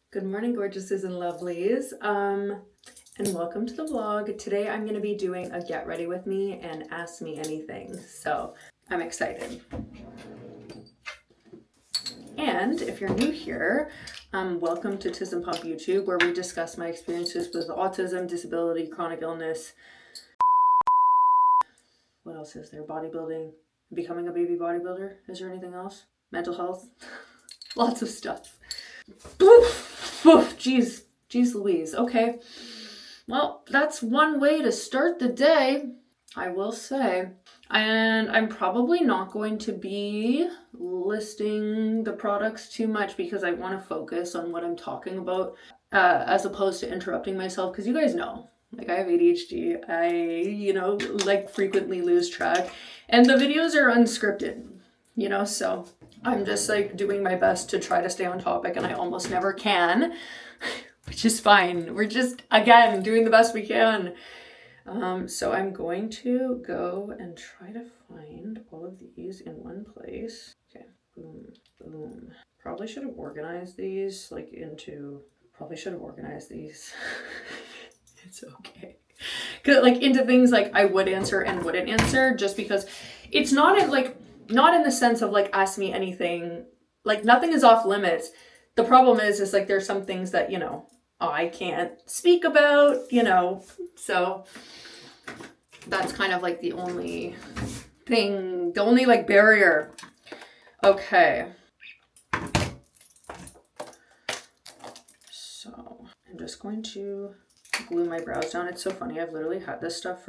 Good morning, gorgeouses and lovelies, and welcome to the vlog. Today I'm going to be doing a get ready with me and ask me anything, so I'm excited. And if you're new here, welcome to Tis and Pop YouTube, where we discuss my experiences with autism, disability, chronic illness. What else is there? Bodybuilding, becoming a baby bodybuilder. Is there anything else? Mental health, lots of stuff. Jeez Louise. Okay. Well, that's one way to start the day, I will say. And I'm probably not going to be listing the products too much because I want to focus on what I'm talking about as opposed to interrupting myself, because you guys know, like, I have ADHD. I, frequently lose track, and the videos are unscripted, so I'm just doing my best to try to stay on topic, and I almost never can, which is fine. We're just, again, doing the best we can. So I'm going to go and try to find all of these in one place. Okay, boom, boom. Probably should have organized these It's okay. Into things into I would answer and wouldn't answer, just because it's not in the sense of ask me anything, nothing is off limits. The problem is there's some things that I can't speak about, so that's kind of the only thing, the only barrier. Okay, so I'm just going to glue my brows down. It's so funny, I've literally had this stuff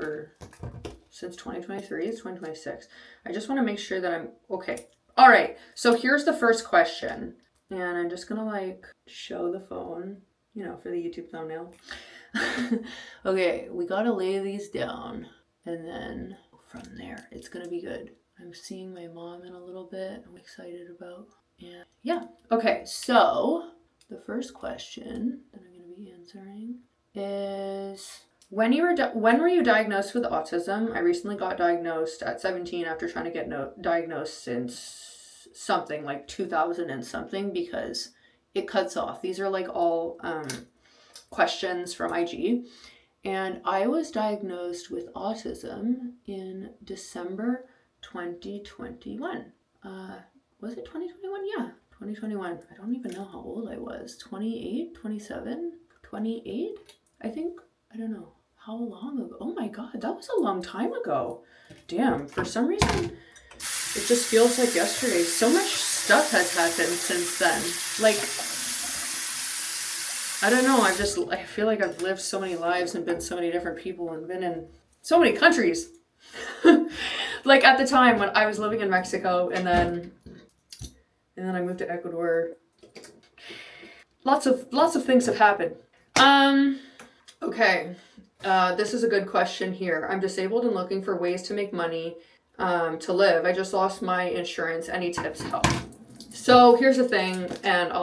since 2023. It's 2026. I just want to make sure that I'm okay. All right, so here's the first question, and I'm just gonna show the phone, for the YouTube thumbnail. Okay, we gotta lay these down, and then from there it's gonna be good. I'm seeing my mom in a little bit. I'm excited about. And yeah, okay, so the first question that I'm gonna be answering is, when were you diagnosed with autism? I recently got diagnosed at 17 after trying to get diagnosed since something 2000 and something, because it cuts off. These are all questions from IG. And I was diagnosed with autism in December 2021. Was it 2021? Yeah, 2021. I don't even know how old I was. 28, 27, 28, I think. I don't know. How long ago? Oh my God, that was a long time ago. Damn, for some reason, it just feels like yesterday. So much stuff has happened since then. I don't know, I feel like I've lived so many lives and been so many different people and been in so many countries. At the time when I was living in Mexico, and then I moved to Ecuador. Lots of things have happened. Okay. This is a good question here. I'm disabled and looking for ways to make money to live. I just lost my insurance. Any tips help? So here's the thing, and I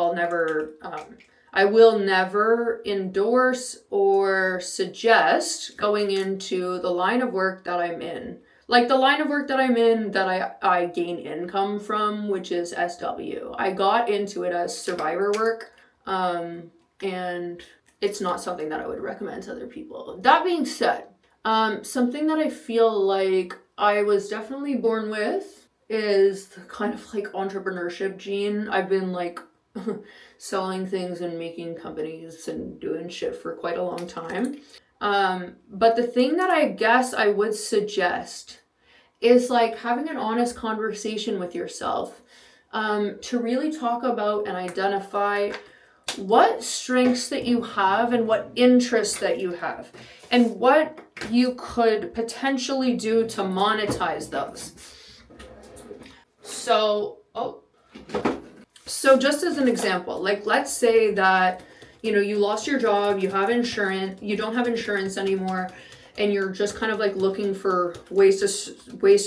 will never endorse or suggest going into the line of work that I'm in. The line of work that I'm in that I gain income from, which is SW. I got into it as survivor work, and it's not something that I would recommend to other people. That being said, something that I feel like I was definitely born with is the kind of entrepreneurship gene. I've been selling things and making companies and doing shit for quite a long time. But the thing that I guess I would suggest is having an honest conversation with yourself, to really talk about and identify what strengths that you have and what interests that you have, and what you could potentially do to monetize those. So just as an example, let's say that, you lost your job, you don't have insurance anymore, and you're just kind of looking for ways to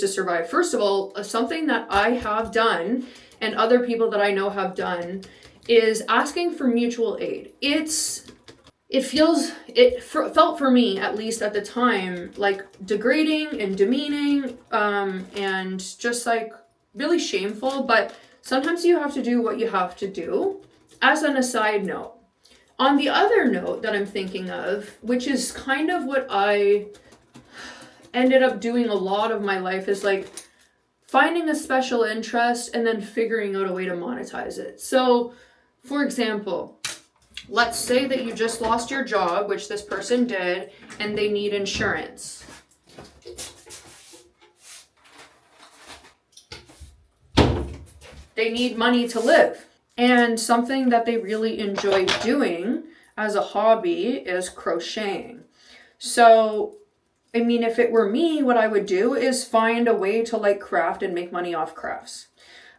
survive. First of all, something that I have done and other people that I know have done is asking for mutual aid. It felt for me, at least at the time, degrading and demeaning, and just really shameful, but sometimes you have to do what you have to do. As an aside note, On the other note that I'm thinking of, which is kind of what I ended up doing a lot of my life, is like finding a special interest and then figuring out a way to monetize it. So, for example, let's say that you just lost your job, which this person did, and they need insurance. They need money to live. And something that they really enjoy doing as a hobby is crocheting. So, I mean, if it were me, what I would do is find a way to like craft and make money off crafts.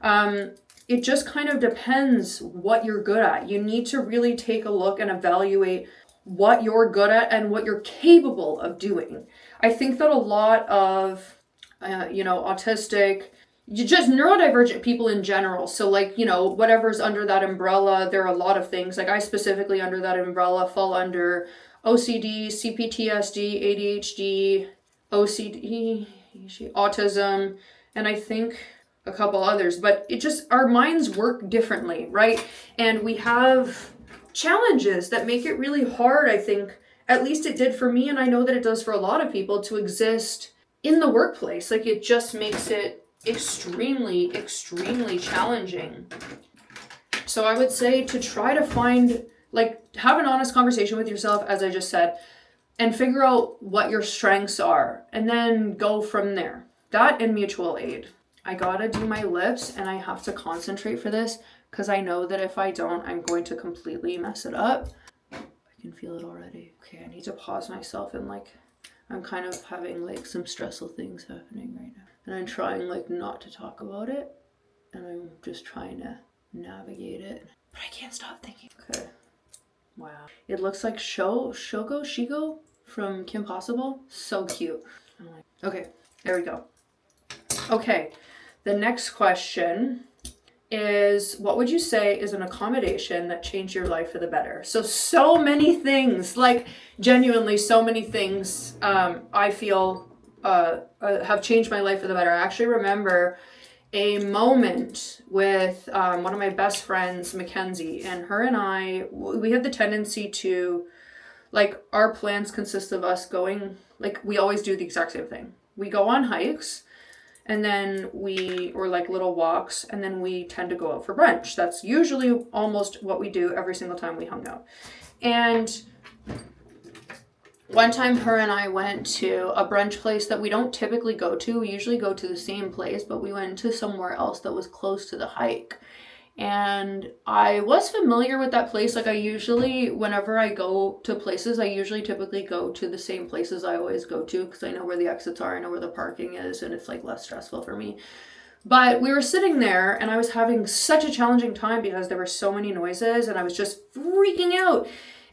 It just kind of depends what you're good at. You need to really take a look and evaluate what you're good at and what you're capable of doing. I think that a lot of, autistic, just neurodivergent people in general. So like, whatever's under that umbrella, there are a lot of things. Like I specifically under that umbrella fall under OCD, CPTSD, ADHD, OCD, autism, and I think a couple others. But it just, our minds work differently, right? And we have challenges that make it really hard, I think. At least it did for me, and I know that it does for a lot of people, to exist in the workplace. Like it just makes it extremely, extremely challenging. So I would say to try to find, like, have an honest conversation with yourself, as I just said, and figure out what your strengths are, and then go from there. That and mutual aid. I gotta do my lips, and I have to concentrate for this, because I know that if I don't, I'm going to completely mess it up. I can feel it already. Okay, I need to pause myself, and like, I'm kind of having like some stressful things happening right now. And I'm trying like not to talk about it. And I'm just trying to navigate it. But I can't stop thinking. Okay. Wow. It looks like Shigo from Kim Possible. So cute. I'm like, okay, there we go. Okay. The next question is, what would you say is an accommodation that changed your life for the better? So many things, like genuinely so many things I feel have changed my life for the better. I actually remember a moment with one of my best friends, Mackenzie, and her and I, we have the tendency to, like, our plans consist of us going, like, we always do the exact same thing. We go on hikes, and then or like little walks, and then we tend to go out for brunch. That's usually almost what we do every single time we hung out. And one time her and I went to a brunch place that we don't typically go to. We usually go to the same place, but we went to somewhere else that was close to the hike. And I was familiar with that place. Like I usually, whenever I go to places, I usually typically go to the same places I always go to because I know where the exits are, I know where the parking is, and it's like less stressful for me. But we were sitting there and I was having such a challenging time because there were so many noises and I was just freaking out.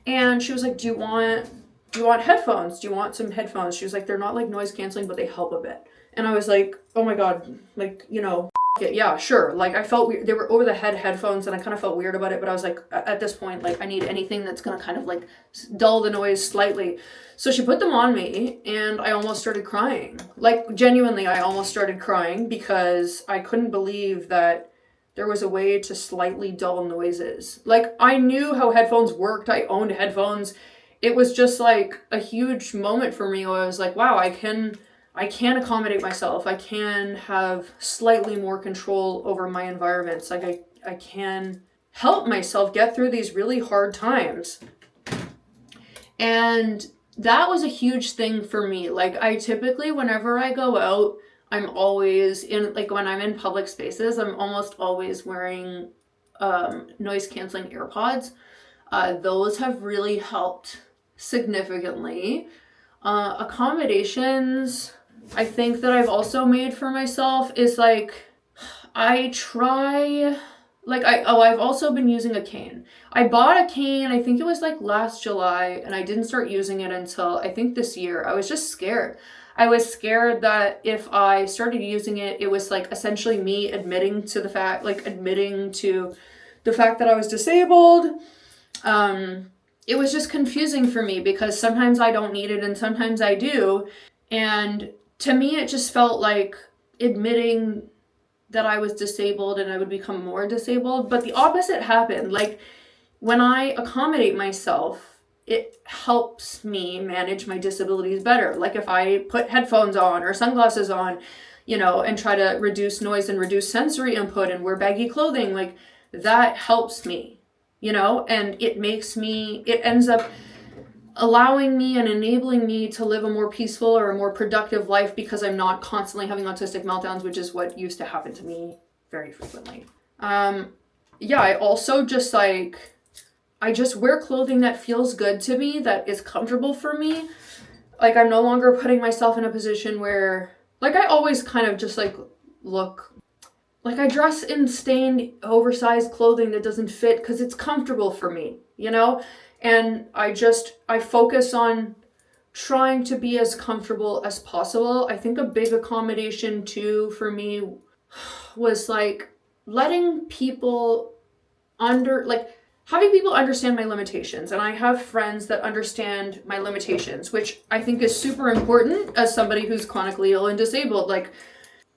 And she was like, do you want headphones? Do you want some headphones? She was like, they're not like noise canceling, but they help a bit. And I was like, oh my God, like, yeah, sure. Like I felt weird. They were over the head headphones and I kind of felt weird about it, but I was like, at this point, like I need anything that's going to kind of like dull the noise slightly. So she put them on me and I almost started crying. Like genuinely, I almost started crying because I couldn't believe that there was a way to slightly dull noises. Like I knew how headphones worked. I owned headphones. It was just like a huge moment for me where I was like, wow, I can accommodate myself. I can have slightly more control over my environments. Like I can help myself get through these really hard times. And that was a huge thing for me. Like I typically, whenever I go out, I'm always when I'm in public spaces, I'm almost always wearing noise canceling AirPods. Those have really helped significantly. Accommodations, I think that I've also made for myself is like, I've also been using a cane. I bought a cane, I think it was like last July, and I didn't start using it until I think this year. I was just scared. I was scared that if I started using it, it was like essentially me admitting to the fact that I was disabled. It was just confusing for me because sometimes I don't need it and sometimes I do. And to me, it just felt like admitting that I was disabled and I would become more disabled. But the opposite happened. Like, when I accommodate myself, it helps me manage my disabilities better. Like if I put headphones on or sunglasses on, and try to reduce noise and reduce sensory input and wear baggy clothing, like that helps me, and it ends up allowing me and enabling me to live a more peaceful or a more productive life because I'm not constantly having autistic meltdowns, which is what used to happen to me very frequently. I also just I just wear clothing that feels good to me, that is comfortable for me. Like I'm no longer putting myself in a position where, like I always kind of just look, like I dress in stained, oversized clothing that doesn't fit because it's comfortable for me, And I focus on trying to be as comfortable as possible. I think a big accommodation too for me was letting people having people understand my limitations. And I have friends that understand my limitations, which I think is super important as somebody who's chronically ill and disabled.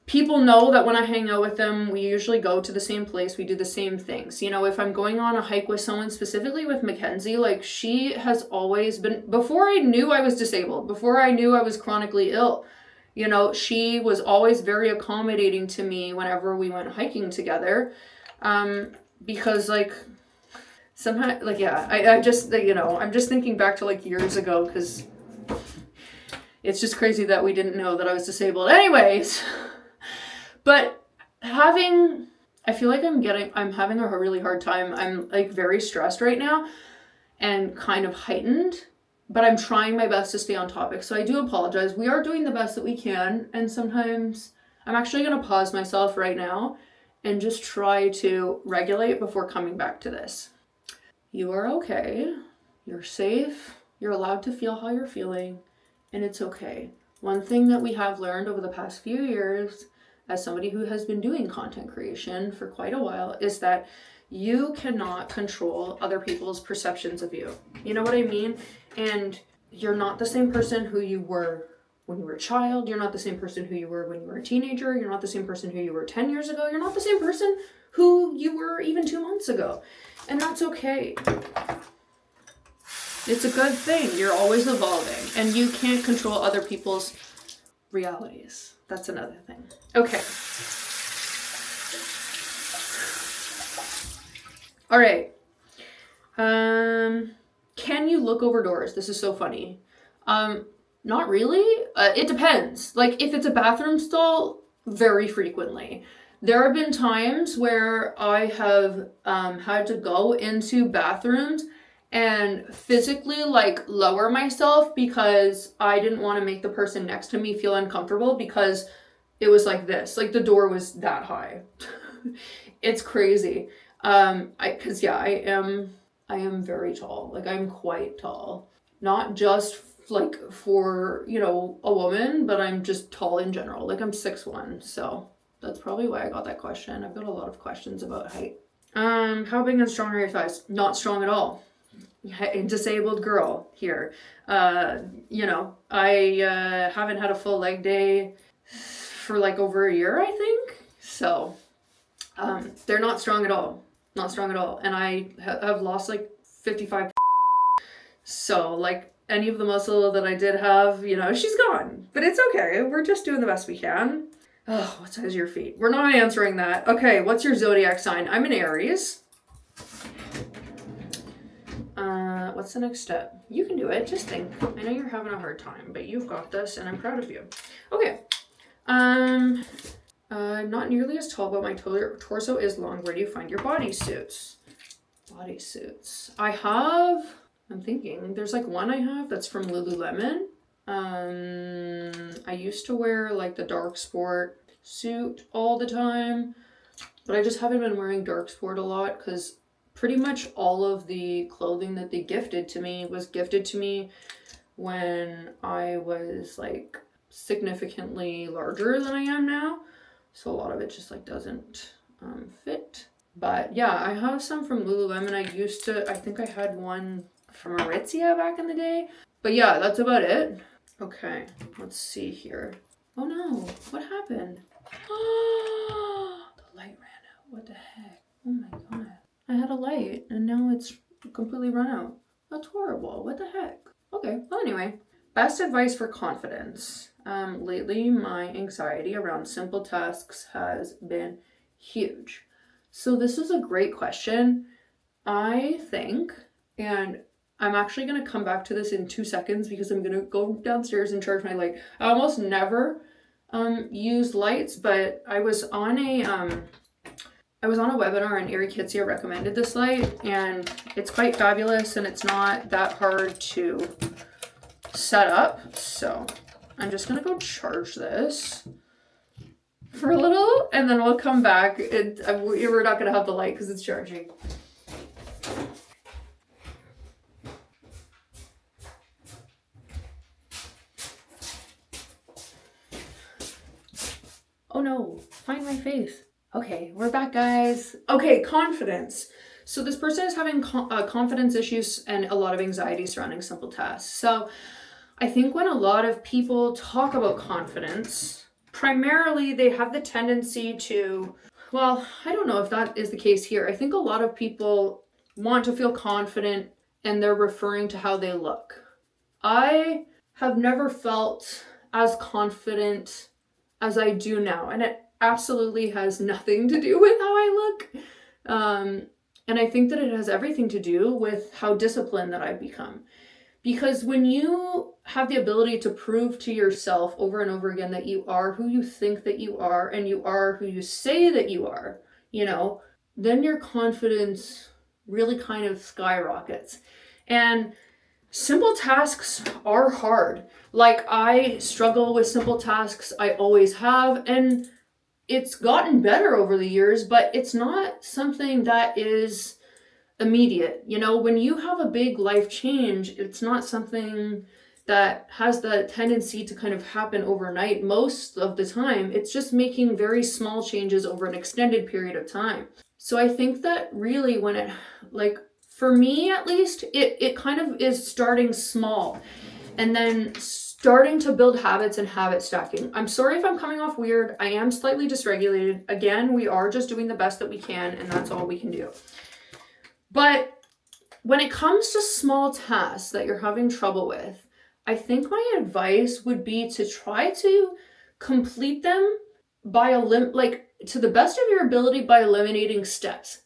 People know that when I hang out with them, we usually go to the same place. We do the same things. If I'm going on a hike with someone, specifically with Mackenzie, she has always been, before I knew I was disabled, before I knew I was chronically ill, she was always very accommodating to me whenever we went hiking together. Because sometimes, I just, I'm just thinking back to years ago because it's just crazy that we didn't know that I was disabled. Anyways. But I feel like I'm having a really hard time. I'm very stressed right now and kind of heightened, but I'm trying my best to stay on topic. So I do apologize. We are doing the best that we can. And sometimes I'm actually going to pause myself right now and just try to regulate before coming back to this. You are okay. You're safe. You're allowed to feel how you're feeling, and it's okay. One thing that we have learned over the past few years, as somebody who has been doing content creation for quite a while, is that you cannot control other people's perceptions of you. You know what I mean? And you're not the same person who you were when you were a child. You're not the same person who you were when you were a teenager. You're not the same person who you were 10 years ago. You're not the same person who you were even 2 months ago. And that's okay. It's a good thing. You're always evolving. And you can't control other people's realities. That's another thing. Okay. All right. Can you look over doors? This is so funny. Not really. It depends. If it's a bathroom stall, very frequently. There have been times where I have had to go into bathrooms and physically lower myself because I didn't want to make the person next to me feel uncomfortable because it was like this. The door was that high. It's crazy. I am very tall. I'm quite tall. Not just for, a woman, but I'm just tall in general. I'm 6'1", so that's probably why I got that question. I've got a lot of questions about height. How big and strong are your thighs? Not strong at all. Disabled girl here. I haven't had a full leg day for over a year, I think. So, they're not strong at all. Not strong at all. And I have lost 55. So any of the muscle that I did have, she's gone. But it's okay. We're just doing the best we can. Oh, what size are your feet? We're not answering that. Okay, what's your zodiac sign? I'm an Aries. What's the next step? You can do it. Just think. I know you're having a hard time, but you've got this, and I'm proud of you. Okay. Not nearly as tall, but my torso is long. Where do you find your bodysuits? Bodysuits. I'm thinking, there's one I have that's from Lululemon. I used to wear the dark sport suit all the time, but I just haven't been wearing dark sport a lot because pretty much all of the clothing that they gifted to me was gifted to me when I was significantly larger than I am now. So a lot of it just doesn't fit. But yeah, I have some from Lululemon. I think I had one from Aritzia back in the day. But yeah, that's about it. Okay, let's see here. Oh no, what happened? The light ran out. What the heck? Oh my god. I had a light and now it's completely run out. That's horrible. What the heck? Okay, well, anyway. Best advice for confidence. Lately, my anxiety around simple tasks has been huge. So this is a great question. I think, and I'm actually going to come back to this in 2 seconds because I'm going to go downstairs and charge my light. I almost never use lights, but I was on a webinar and Ari Kitsia recommended this light, and it's quite fabulous and it's not that hard to set up. So I'm just going to go charge this for a little and then we'll come back. We're not going to have the light because it's charging. Oh no, find my face. Okay, we're back, guys. Okay, confidence. So this person is having confidence issues and a lot of anxiety surrounding simple tasks. So I think when a lot of people talk about confidence, primarily they have the tendency to, well, I don't know if that is the case here. I think a lot of people want to feel confident and they're referring to how they look. I have never felt as confident as I do now, and it absolutely has nothing to do with how I look. And I think that it has everything to do with how disciplined that I've become. Because when you have the ability to prove to yourself over and over again that you are who you think that you are, and you are who you say that you are, then your confidence really kind of skyrockets. And simple tasks are hard. Like, I struggle with simple tasks. I always have. And it's gotten better over the years, but it's not something that is immediate. When you have a big life change, it's not something that has the tendency to kind of happen overnight. Most of the time, it's just making very small changes over an extended period of time. So I think that really when it, for me at least, it kind of is starting small and then starting to build habits and habit stacking. I'm sorry if I'm coming off weird. I am slightly dysregulated. Again, we are just doing the best that we can, and that's all we can do. But when it comes to small tasks that you're having trouble with, I think my advice would be to try to complete them by to the best of your ability by eliminating steps.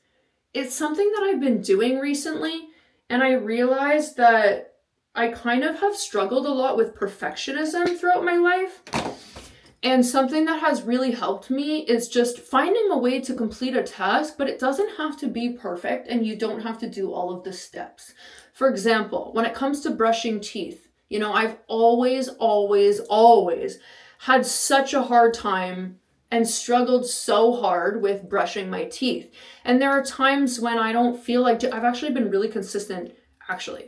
It's something that I've been doing recently, and I realized that I kind of have struggled a lot with perfectionism throughout my life. And something that has really helped me is just finding a way to complete a task, but it doesn't have to be perfect and you don't have to do all of the steps. For example, when it comes to brushing teeth, I've always had such a hard time and struggled so hard with brushing my teeth. And there are times when I don't feel like I've actually been really consistent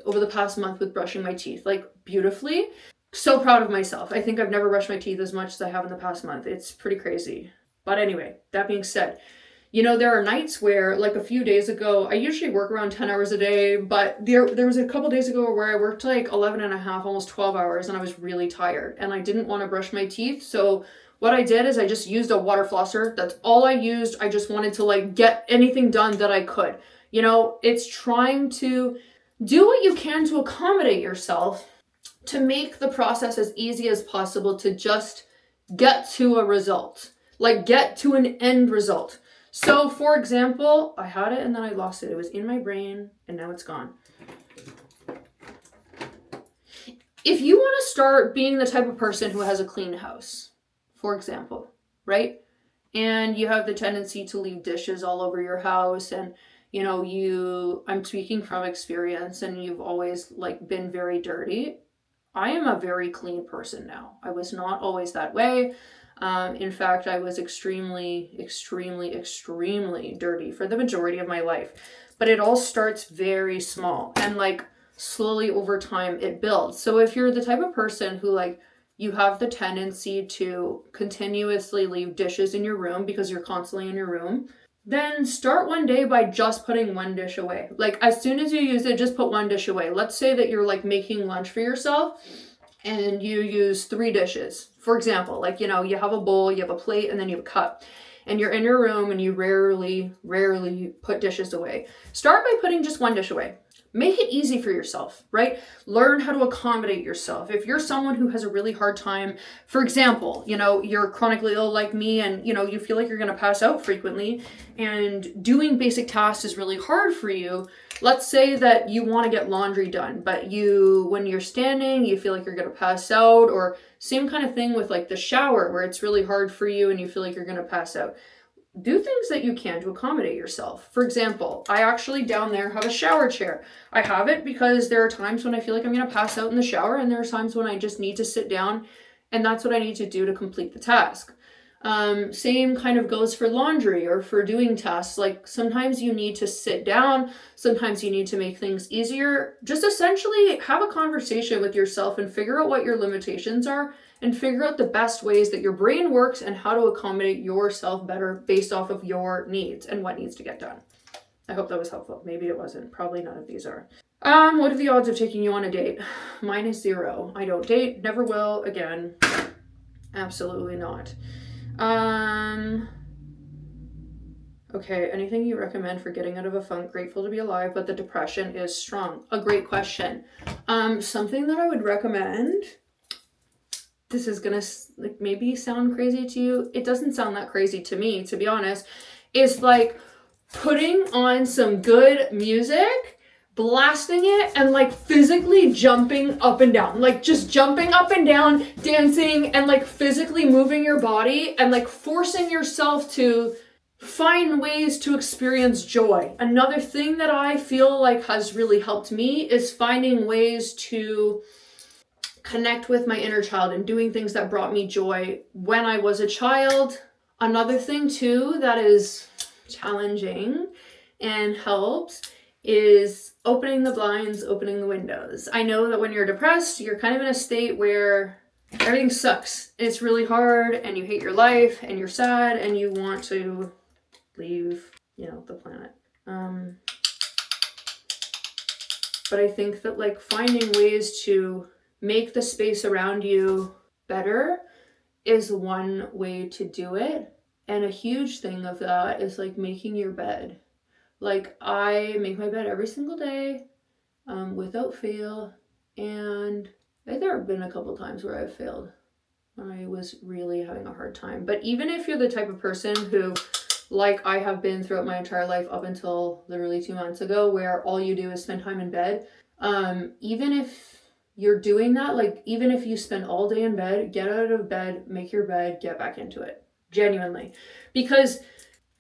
over the past month with brushing my teeth, beautifully. So proud of myself. I think I've never brushed my teeth as much as I have in the past month. It's pretty crazy. But anyway, that being said, there are nights where, a few days ago, I usually work around 10 hours a day, but there was a couple days ago where I worked 11 and a half, almost 12 hours, and I was really tired and I didn't want to brush my teeth. So what I did is I just used a water flosser. That's all I used. I just wanted to get anything done that I could. It's trying to do what you can to accommodate yourself to make the process as easy as possible to just get to a result, get to an end result. So for example, I had it and then I lost it. It was in my brain and now it's gone. If you want to start being the type of person who has a clean house, for example, right? And you have the tendency to leave dishes all over your house and I'm speaking from experience and you've always been very dirty. I am a very clean person now. I was not always that way. In fact, I was extremely dirty for the majority of my life. But it all starts very small and slowly over time it builds. So if you're the type of person who you have the tendency to continuously leave dishes in your room because you're constantly in your room, then start one day by just putting one dish away. As soon as you use it, just put one dish away. Let's say that you're making lunch for yourself and you use 3 dishes. For example, you have a bowl, you have a plate, and then you have a cup. And you're in your room and you rarely put dishes away. Start by putting just one dish away. make it easy for yourself, right? Learn how to accommodate yourself. If you're someone who has a really hard time, for example, you're chronically ill like me and, you feel like you're going to pass out frequently and doing basic tasks is really hard for you. Let's say that you want to get laundry done, but when you're standing, you feel like you're going to pass out, or same kind of thing with like the shower where it's really hard for you and you feel like you're going to pass out. Do things that you can to accommodate yourself. For example, I actually down there have a shower chair. I have it because there are times when I feel like I'm going to pass out in the shower, and there are times when I just need to sit down, and that's what I need to do to complete the task. Same kind of goes for laundry or for doing tasks. Like sometimes you need to sit down, sometimes you need to make things easier. Just essentially have a conversation with yourself and figure out what your limitations are and figure out the best ways that your brain works and how to accommodate yourself better based off of your needs and what needs to get done. I hope that was helpful. Maybe it wasn't. Probably none of these are. What are the odds of taking you on a date? Mine is 0. I don't date, never will again. Absolutely not. Okay, anything you recommend for getting out of a funk? Grateful to be alive, but the depression is strong. A great question. Something that I would recommend, this is gonna maybe sound crazy to you. It doesn't sound that crazy to me, to be honest. Is like putting on some good music, blasting it, and physically jumping up and down, just jumping up and down, dancing, and physically moving your body and forcing yourself to find ways to experience joy. Another thing that I feel has really helped me is finding ways to connect with my inner child and doing things that brought me joy when I was a child. Another thing too that is challenging and helps is opening the blinds, opening the windows. I know that when you're depressed, you're kind of in a state where everything sucks. It's really hard and you hate your life and you're sad and you want to leave, the planet. But I think that finding ways to make the space around you better is one way to do it. And a huge thing of that is making your bed. I make my bed every single day, without fail. And there have been a couple times where I've failed when I was really having a hard time. But even if you're the type of person who, I have been throughout my entire life up until literally 2 months ago, where all you do is spend time in bed, even if you're doing that, even if you spend all day in bed, get out of bed, make your bed, get back into it. Genuinely. Because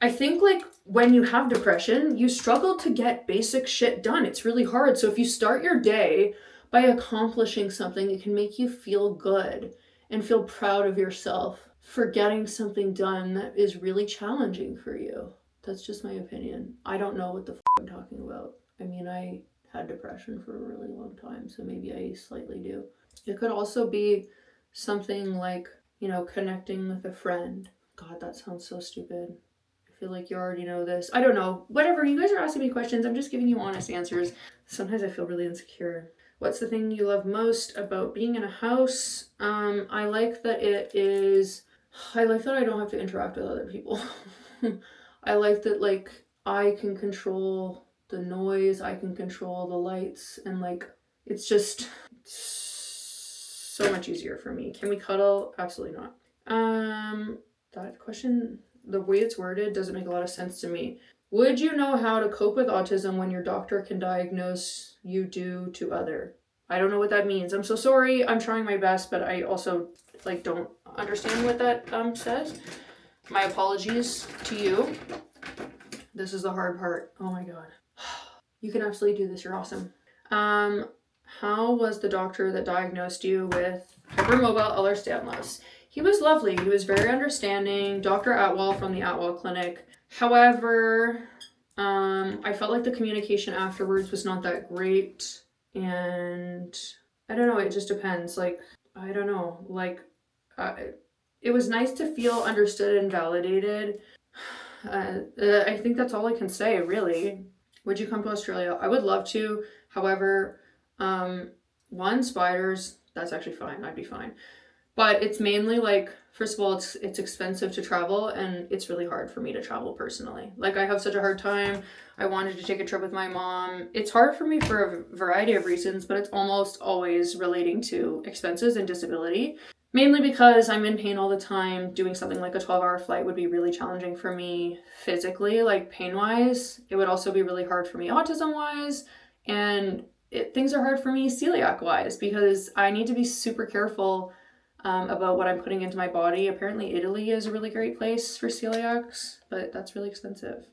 I think when you have depression, you struggle to get basic shit done. It's really hard. So if you start your day by accomplishing something, it can make you feel good and feel proud of yourself for getting something done that is really challenging for you. That's just my opinion. I don't know what the I'm talking about. I mean, I had depression for a really long time, so maybe I slightly do. It could also be something connecting with a friend. God, that sounds so stupid. I feel like you already know this. I don't know. Whatever, you guys are asking me questions. I'm just giving you honest answers. Sometimes I feel really insecure. What's the thing you love most about being in a house? I like that I don't have to interact with other people. I like that I can control the noise, I can control the lights, and it's just so much easier for me. Can we cuddle? Absolutely not. That question, the way it's worded doesn't make a lot of sense to me. Would you know how to cope with autism when your doctor can diagnose you due to other? I don't know what that means. I'm so sorry. I'm trying my best, but I also don't understand what that says. My apologies to you. This is the hard part. Oh my God. You can absolutely do this. You're awesome. How was the doctor that diagnosed you with Hypermobile Ehlers Danlos? He was lovely. He was very understanding. Dr. Atwell from the Atwell Clinic. However, I felt like the communication afterwards was not that great. And I don't know. It just depends. I don't know. It was nice to feel understood and validated. I think that's all I can say, really. Would you come to Australia? I would love to. However, spiders, that's actually fine. I'd be fine. But it's mainly like, first of all, it's expensive to travel, and it's really hard for me to travel personally. Like, I have such a hard time. I wanted to take a trip with my mom. It's hard for me for a variety of reasons, but it's almost always relating to expenses and disability. Mainly because I'm in pain all the time. Doing something like a 12-hour flight would be really challenging for me physically, like pain-wise. It would also be really hard for me autism-wise. And things are hard for me celiac-wise because I need to be super careful about what I'm putting into my body. Apparently Italy is a really great place for celiacs, but that's really expensive.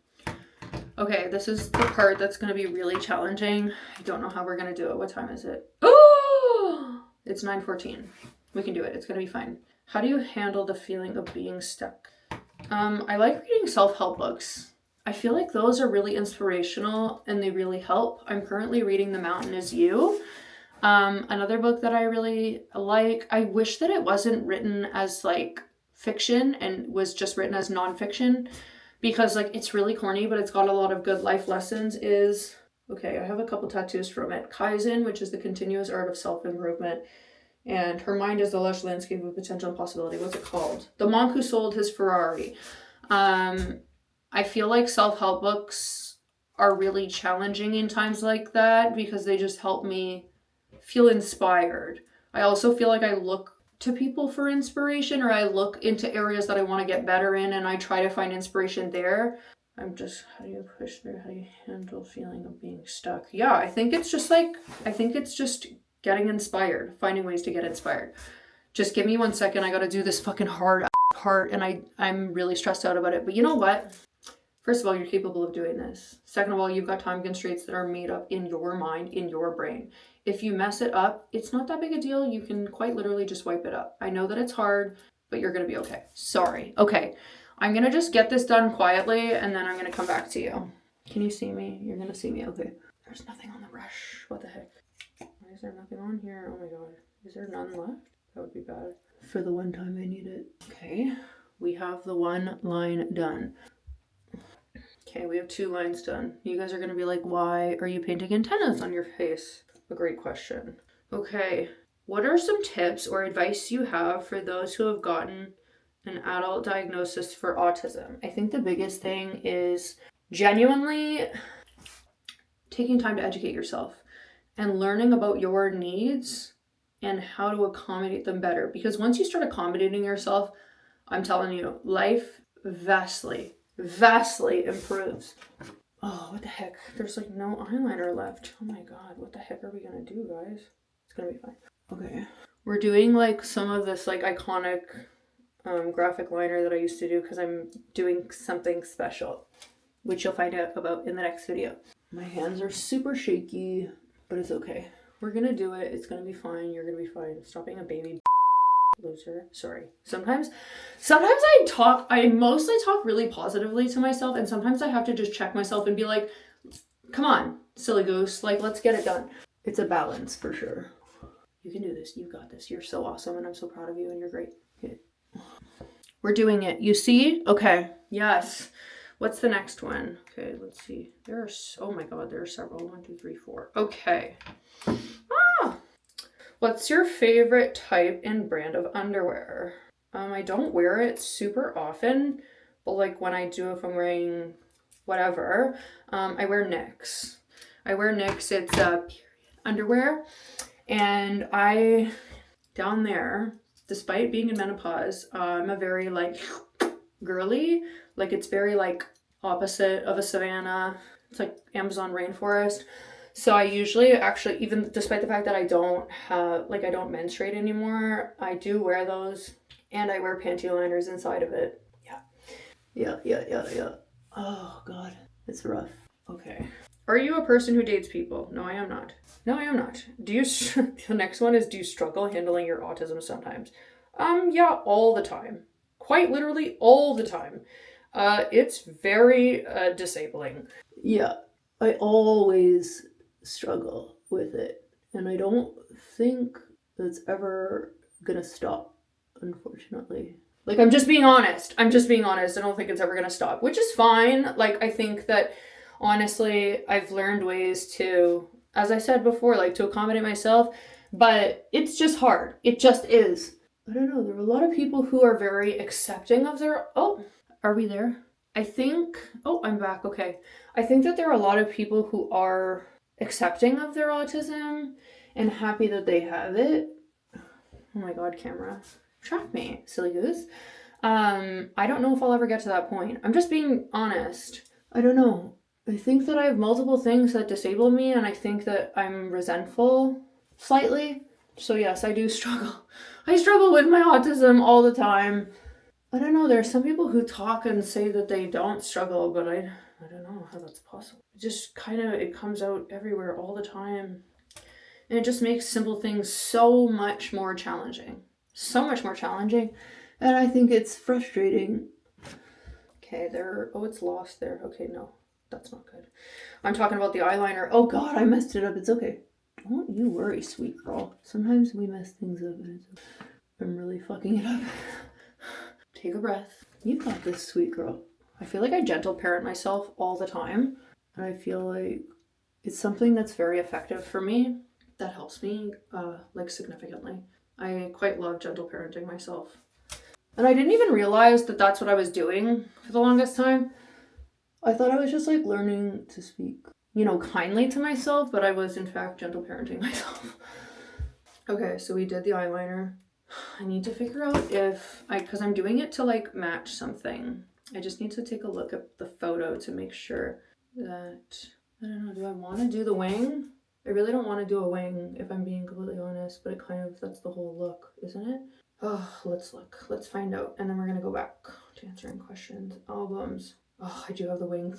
Okay, this is the part that's going to be really challenging. I don't know how we're going to do it. What time is it? Oh! It's 9:14. We can do it. It's going to be fine. How do you handle the feeling of being stuck? I like reading self-help books. I feel like those are really inspirational and they really help. I'm currently reading The Mountain Is You. Another book that I really like, I wish that it wasn't written as like fiction and was just written as nonfiction, because like it's really corny, but it's got a lot of good life lessons, is, okay, I have a couple tattoos from it. Kaizen, which is the continuous art of self-improvement. And Her Mind is the Lush Landscape of Potential and Possibility. What's it called? The Monk Who Sold His Ferrari. I feel like self-help books are really challenging in times like that because they just help me feel inspired. I also feel like I look to people for inspiration, or I look into areas that I want to get better in and I try to find inspiration there. How do you push through? How do you handle feeling of being stuck? Yeah, I think it's just getting inspired, finding ways to get inspired. Just give me 1 second. I got to do this fucking hard part and I'm really stressed out about it. But you know what? First of all, you're capable of doing this. Second of all, you've got time constraints that are made up in your mind, in your brain. If you mess it up, it's not that big a deal. You can quite literally just wipe it up. I know that it's hard, but you're going to be okay. Sorry. Okay. I'm going to just get this done quietly and then I'm going to come back to you. Can you see me? You're going to see me. Okay. There's nothing on the brush. What the heck? Why is there nothing on here? Oh my god. Is there none left? That would be bad. For the one time I need it. Okay. We have the one line done. Okay, we have 2 lines done. You guys are going to be like, why are you painting antennas on your face? A great question. Okay, what are some tips or advice you have for those who have gotten an adult diagnosis for autism? I think the biggest thing is genuinely taking time to educate yourself and learning about your needs and how to accommodate them better. Because once you start accommodating yourself, I'm telling you, life vastly improves. Oh, what the heck? There's like no eyeliner left. Oh my god, what the heck are we gonna do, guys? It's gonna be fine. Okay. We're doing like some of this like iconic graphic liner that I used to do because I'm doing something special, which you'll find out about in the next video. My hands are super shaky, but it's okay. We're gonna do it. It's gonna be fine. You're gonna be fine. Stop being a baby loser. Sorry. Sometimes I mostly talk really positively to myself, and sometimes I have to just check myself and be like, come on, silly goose, like, let's get it done. It's a balance for sure. You can do this. You've got this. You're so awesome, and I'm so proud of you, and you're great. Okay. We're doing it. You see? Okay. Yes. What's the next one? Okay, let's see. Oh my god, there are several. 1, 2, 3, 4. Okay. What's your favorite type and brand of underwear? I don't wear it super often, but like when I do, if I'm wearing whatever, I wear Knix. It's period underwear. And down there, despite being in menopause, I'm a very like girly, like it's very like opposite of a savanna. It's like Amazon rainforest. So I usually actually, even despite the fact that I don't menstruate anymore, I do wear those, and I wear panty liners inside of it. Yeah. Oh god, it's rough. Okay. Are you a person who dates people? No, I am not. The next one is, do you struggle handling your autism sometimes? Yeah, all the time. Quite literally all the time. It's very disabling. Yeah, I always struggle with it, and I don't think that's ever gonna stop, unfortunately. Like, I'm just being honest. I don't think it's ever gonna stop, which is fine. Like, I think that honestly, I've learned ways to, as I said before, like to accommodate myself, but it's just hard. It just is. I don't know, there are a lot of people who are very accepting of their, oh, are we there? I think, oh, I'm back, okay. I think that there are a lot of people who are accepting of their autism and happy that they have it. Oh my god, camera. Track me, silly goose. I don't know if I'll ever get to that point. I'm just being honest. I don't know. I think that I have multiple things that disable me, and I think that I'm resentful slightly. So yes, I do struggle. I struggle with my autism all the time. I don't know, there are some people who talk and say that they don't struggle, but I don't know how that's possible. It just kind of, it comes out everywhere all the time. And it just makes simple things so much more challenging. So much more challenging. And I think it's frustrating. Okay, there, oh, it's lost there. Okay, no, that's not good. I'm talking about the eyeliner. Oh god, I messed it up. It's okay. Don't you worry, sweet girl. Sometimes we mess things up and I'm really fucking it up. Take a breath. You got this, sweet girl. I feel like I gentle parent myself all the time. And I feel like it's something that's very effective for me. That helps me, like, significantly. I quite love gentle parenting myself. And I didn't even realize that that's what I was doing for the longest time. I thought I was just, like, learning to speak, you know, kindly to myself, but I was, in fact, gentle parenting myself. Okay, so we did the eyeliner. I need to figure out if because I'm doing it to, like, match something. I just need to take a look at the photo to make sure that, I don't know, do I want to do the wing? I really don't want to do a wing, if I'm being completely honest, but it kind of, that's the whole look, isn't it? Oh, let's look. Let's find out. And then we're going to go back to answering questions. Albums. Oh, I do have the wing.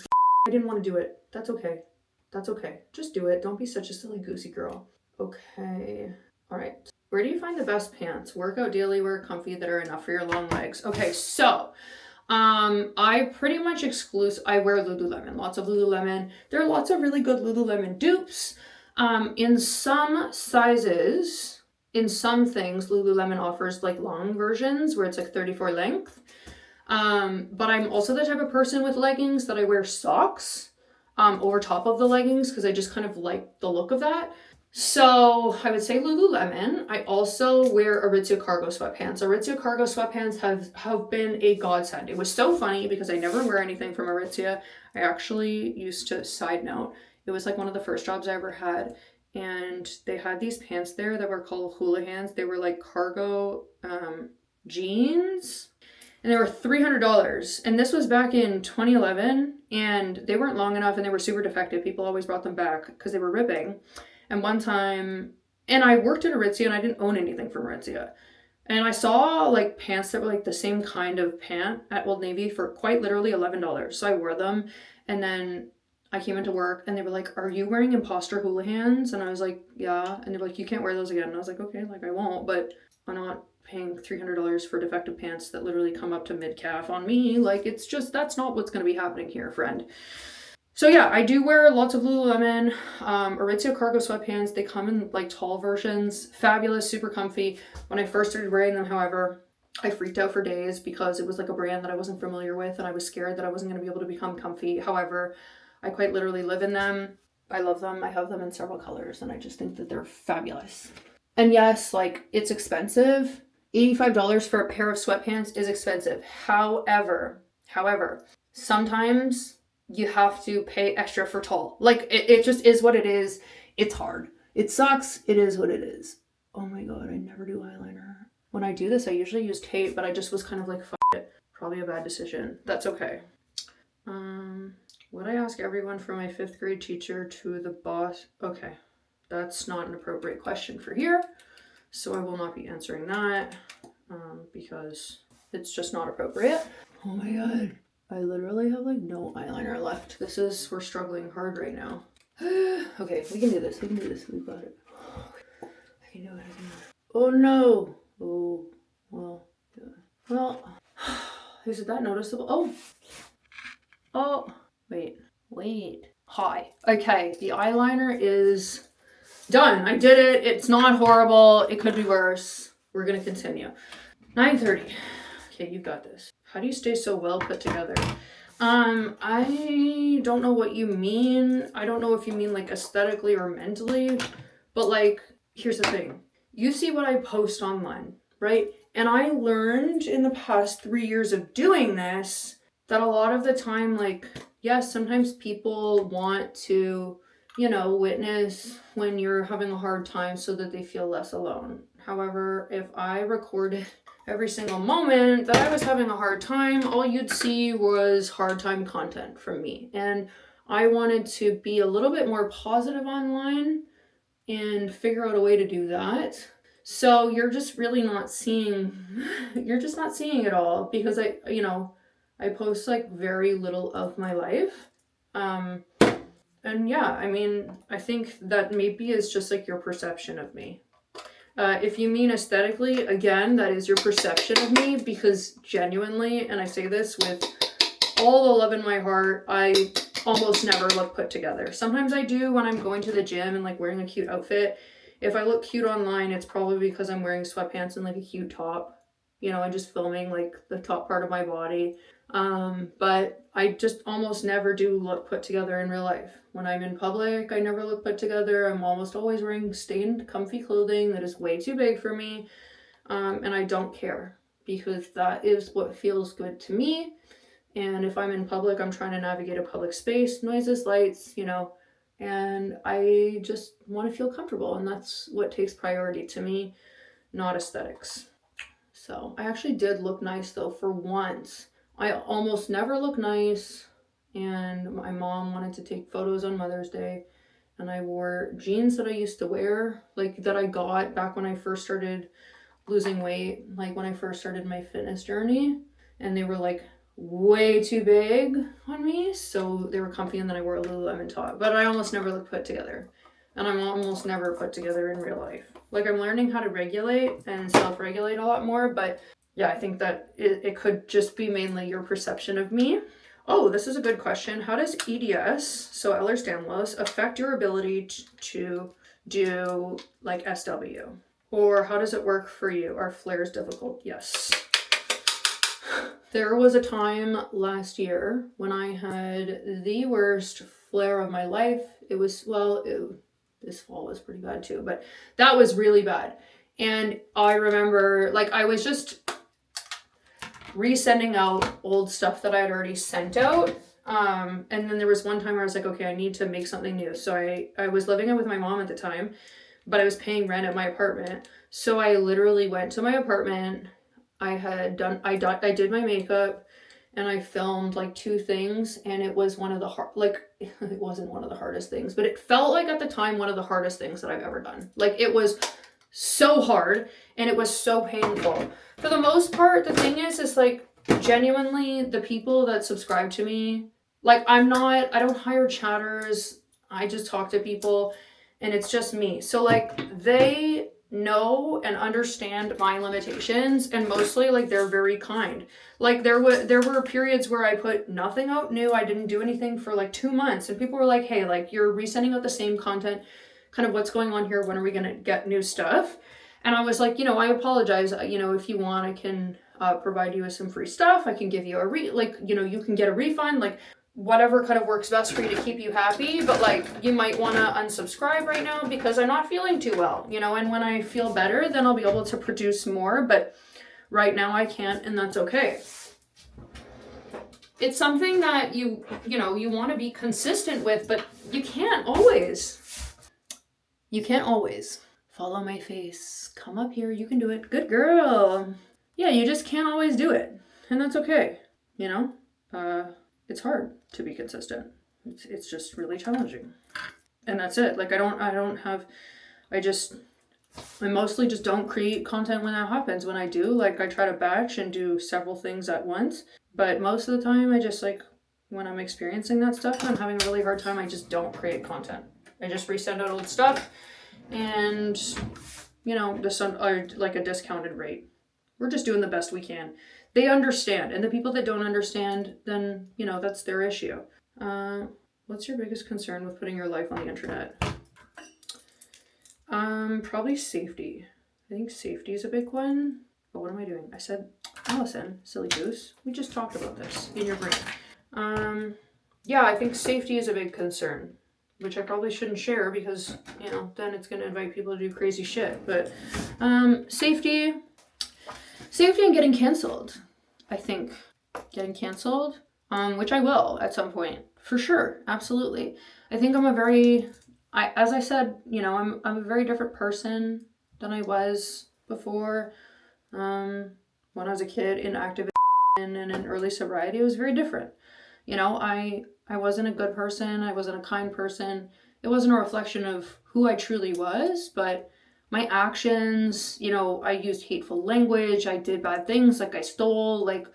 I didn't want to do it. That's okay. That's okay. Just do it. Don't be such a silly goosey girl. Okay. All right. Where do you find the best pants? Workout, daily wear, comfy, that are enough for your long legs. Okay, so I pretty much I wear Lululemon. Lots of Lululemon. There are lots of really good Lululemon dupes. In some sizes, in some things, Lululemon offers, like, long versions where it's, like, 34 length. But I'm also the type of person with leggings that I wear socks over top of the leggings because I just kind of like the look of that. So I would say Lululemon. I also wear Aritzia cargo sweatpants. Aritzia cargo sweatpants have been a godsend. It was so funny because I never wear anything from Aritzia. I actually used to, side note, it was like one of the first jobs I ever had. And they had these pants there that were called Houligans. They were like cargo jeans. And they were $300. And this was back in 2011. And they weren't long enough and they were super defective. People always brought them back because they were ripping. And one time, and I worked at Aritzia and I didn't own anything from Aritzia. And I saw, like, pants that were like the same kind of pant at Old Navy for quite literally $11. So I wore them. And then I came into work and they were like, "Are you wearing imposter Houligans?" And I was like, "Yeah." And they were like, "You can't wear those again." And I was like, "Okay, like, I won't, but I'm not paying $300 for defective pants that literally come up to mid-calf on me. Like, it's just, that's not what's going to be happening here, friend." So yeah, I do wear lots of Lululemon, Aritzia cargo sweatpants. They come in, like, tall versions, fabulous, super comfy. When I first started wearing them, however, I freaked out for days because it was, like, a brand that I wasn't familiar with and I was scared that I wasn't going to be able to become comfy. However, I quite literally live in them. I love them. I have them in several colors and I just think that they're fabulous. And yes, like, it's expensive. $85 for a pair of sweatpants is expensive. However, sometimes you have to pay extra for tall. Like, it just is what it is. It's hard. It sucks. It is what it is. Oh my god, I never do eyeliner. When I do this, I usually use tape, but I just was kind of like, fuck it. Probably a bad decision. That's okay. Would I ask everyone from my 5th grade teacher to the boss? Okay, that's not an appropriate question for here. So I will not be answering that because it's just not appropriate. Oh my god. I literally have, like, no eyeliner left. We're struggling hard right now. Okay, we can do this. We've got it. I can do it. Oh no. Oh, well, yeah. Well, is it that noticeable? Oh, wait. Hi. Okay, the eyeliner is done. I did it. It's not horrible. It could be worse. We're gonna continue. 9:30. Okay, you've got this. How do you stay so well put together? I don't know what you mean. I don't know if you mean, like, aesthetically or mentally, but, like, here's the thing. You see what I post online, right? And I learned in the past 3 years of doing this that a lot of the time, like, yes, sometimes people want to, witness when you're having a hard time so that they feel less alone. However, if I recorded every single moment that I was having a hard time, all you'd see was hard time content from me. And I wanted to be a little bit more positive online and figure out a way to do that. So you're just really not seeing it all, because I post like very little of my life. And yeah, I mean, I think that maybe is just like your perception of me. If you mean aesthetically, again, that is your perception of me, because genuinely, and I say this with all the love in my heart, I almost never look put together. Sometimes I do when I'm going to the gym and like wearing a cute outfit. If I look cute online, it's probably because I'm wearing sweatpants and like a cute top, and just filming like the top part of my body. But I just almost never do look put together in real life. When I'm in public, I never look put together. I'm almost always wearing stained, comfy clothing that is way too big for me. And I don't care, because that is what feels good to me. And if I'm in public, I'm trying to navigate a public space, noises, lights, and I just want to feel comfortable. And that's what takes priority to me, not aesthetics. So I actually did look nice though for once. I almost never look nice, and my mom wanted to take photos on Mother's Day, and I wore jeans that I used to wear, like that I got back when I first started losing weight, like when I first started my fitness journey, and they were like way too big on me, so they were comfy, and then I wore a Lululemon top. But I almost never look put together, and I'm almost never put together in real life. Like, I'm learning how to regulate and self-regulate a lot more, but yeah, I think that it could just be mainly your perception of me. Oh, this is a good question. How does EDS, so Ehlers Danlos, affect your ability to do like SW? Or how does it work for you? Are flares difficult? Yes. There was a time last year when I had the worst flare of my life. It was, this fall was pretty bad too, but that was really bad. And I remember, like, I was just resending out old stuff that I had already sent out. And then there was one time where I was like, okay, I need to make something new. So I was living with my mom at the time, but I was paying rent at my apartment. So I literally went to my apartment. I did my makeup, and I filmed like 2 things, and it was one of the it wasn't one of the hardest things, but it felt like at the time one of the hardest things that I've ever done. Like, it was so hard, and it was so painful. For the most part, the thing is like, genuinely, the people that subscribe to me, like, I don't hire chatters. I just talk to people, and it's just me. So like, they know and understand my limitations, and mostly like they're very kind. Like, there were periods where I put nothing out new. I didn't do anything for like 2 months, and people were like, hey, like, you're resending out the same content, kind of what's going on here, when are we gonna get new stuff? And I was like, I apologize, if you want, I can provide you with some free stuff. I can give you you can get a refund, like whatever kind of works best for you to keep you happy. But like, you might want to unsubscribe right now because I'm not feeling too well, and when I feel better, then I'll be able to produce more. But right now I can't, and that's okay. It's something that you want to be consistent with, but you can't always. Follow my face. Come up here. You can do it. Good girl. Yeah, you just can't always do it. And that's okay. It's hard to be consistent. It's just really challenging. And that's it. Like, I mostly just don't create content when that happens. When I do, like, I try to batch and do several things at once. But most of the time, I just, like, when I'm experiencing that stuff and I'm having a really hard time, I just don't create content. I just resend out old stuff, and just like a discounted rate. We're just doing the best we can. They understand, and the people that don't understand, then that's their issue. What's your biggest concern with putting your life on the internet? Probably safety. I think safety is a big one. But what am I doing? I said, Allison, silly goose. We just talked about this in your brain. Yeah, I think safety is a big concern, which I probably shouldn't share because, then it's going to invite people to do crazy shit. But safety Safety and getting canceled. I think getting canceled, which I will at some point, for sure, absolutely. I think I'm a very, as I said, I'm a very different person than I was before. When I was a kid in active and in early sobriety, it was very different. I wasn't a good person. I wasn't a kind person. It wasn't a reflection of who I truly was, but my actions, I used hateful language. I did bad things, like I stole, like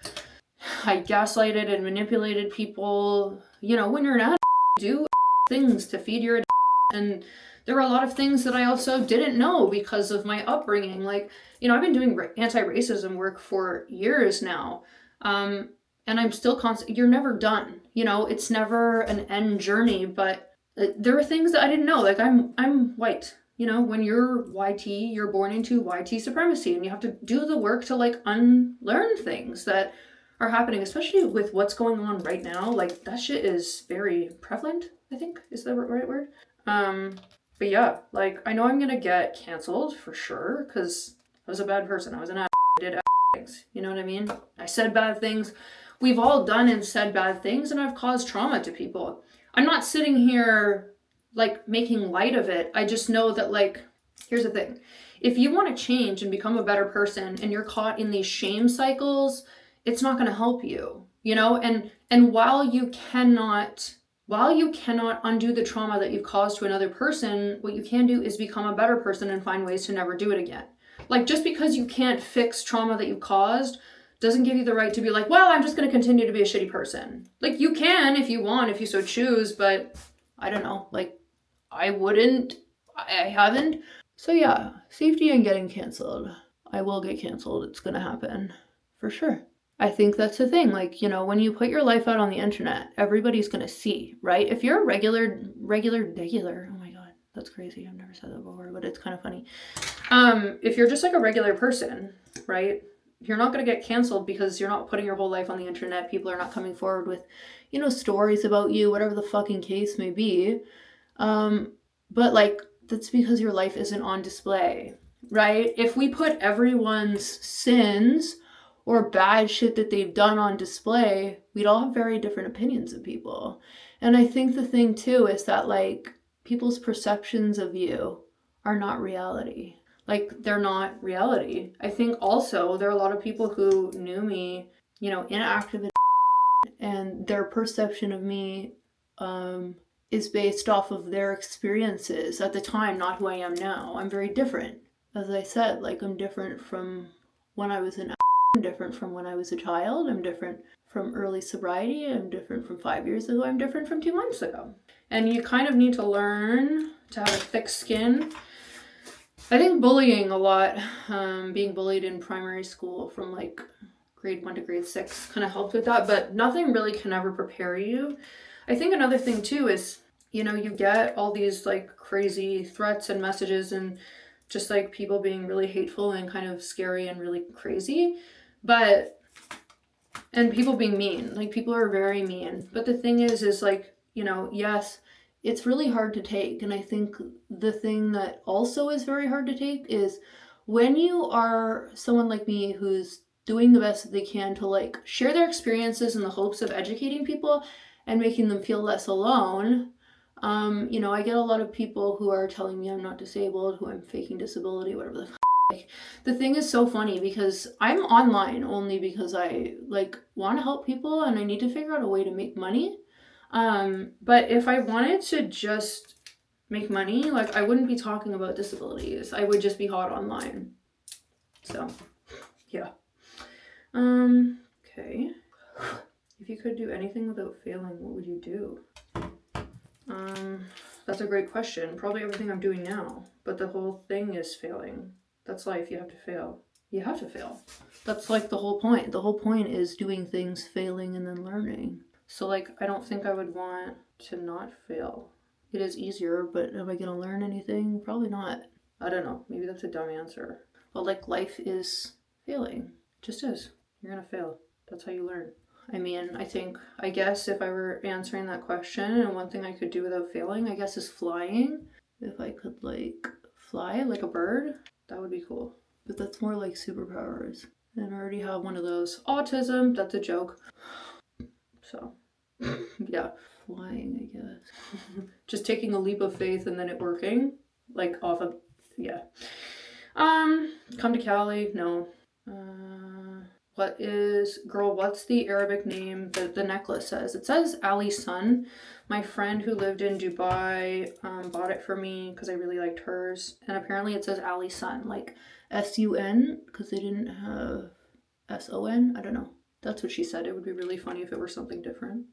I gaslighted and manipulated people. When you're an addict, you do things to feed your addiction. And there were a lot of things that I also didn't know because of my upbringing. Like, I've been doing anti-racism work for years now. And I'm still constant. You're never done. It's never an end journey, but there were things that I didn't know. Like I'm white. When you're YT, you're born into YT supremacy, and you have to do the work to like unlearn things that are happening, especially with what's going on right now. Like that shit is very prevalent, I think is the right word. But yeah, like I know I'm gonna get canceled for sure because I was a bad person. I was an addict. I did things. You know what I mean? I said bad things. We've all done and said bad things, and I've caused trauma to people. I'm not sitting here like making light of it. I just know that like, here's the thing. If you want to change and become a better person and you're caught in these shame cycles, it's not going to help you, and while you cannot undo the trauma that you've caused to another person, what you can do is become a better person and find ways to never do it again. Like just because you can't fix trauma that you've caused doesn't give you the right to be like, well, I'm just going to continue to be a shitty person. Like you can if you want, if you so choose, but I don't know, like I wouldn't, I haven't. So yeah, safety and getting canceled. I will get canceled. It's going to happen for sure. I think that's the thing. Like, when you put your life out on the internet, everybody's going to see, right? If you're a regular, oh my God, that's crazy. I've never said that before, but it's kind of funny. If you're just like a regular person, right? You're not going to get canceled because you're not putting your whole life on the internet. People are not coming forward with, stories about you, whatever the fucking case may be. But like, that's because your life isn't on display, right? If we put everyone's sins or bad shit that they've done on display, we'd all have very different opinions of people. And I think the thing too is that like people's perceptions of you are not reality. Like they're not reality. I think also there are a lot of people who knew me, inactive, and their perception of me is based off of their experiences at the time, not who I am now. I'm very different. As I said, like I'm different from when I was I'm different from when I was a child. I'm different from early sobriety. I'm different from 5 years ago. I'm different from 2 months ago. And you kind of need to learn to have a thick skin. I think bullying a lot, being bullied in primary school from like grade 1 to grade 6 kind of helped with that, but nothing really can ever prepare you. I think another thing too is, you get all these like crazy threats and messages and just like people being really hateful and kind of scary and really crazy. And people being mean, like people are very mean. But the thing is like, yes, it's really hard to take. And I think the thing that also is very hard to take is when you are someone like me who's doing the best that they can to like share their experiences in the hopes of educating people and making them feel less alone. I get a lot of people who are telling me I'm not disabled, who I'm faking disability, whatever the like. The thing is so funny because I'm online only because I like want to help people and I need to figure out a way to make money. But if I wanted to just make money, like I wouldn't be talking about disabilities. I would just be hot online. So, yeah. Okay. If you could do anything without failing, what would you do? That's a great question. Probably everything I'm doing now. But the whole thing is failing. That's life. You have to fail. You have to fail. That's like the whole point. The whole point is doing things, failing, and then learning. So like, I don't think I would want to not fail. It is easier, but am I going to learn anything? Probably not. I don't know. Maybe that's a dumb answer. But like, life is failing. It just is. You're going to fail. That's how you learn. I mean, I guess if I were answering that question and one thing I could do without failing, I guess is flying. If I could like fly like a bird, that would be cool. But that's more like superpowers. And I already have one of those. Autism, that's a joke. So, yeah. Flying, I guess. Just taking a leap of faith and then it working. Like off of, yeah. Come to Cali, no. What's the Arabic name that the necklace says? It says Ali Sun. My friend who lived in Dubai bought it for me because I really liked hers. And apparently it says Ali Sun, like S-U-N, because they didn't have S-O-N. I don't know. That's what she said. It would be really funny if it were something different.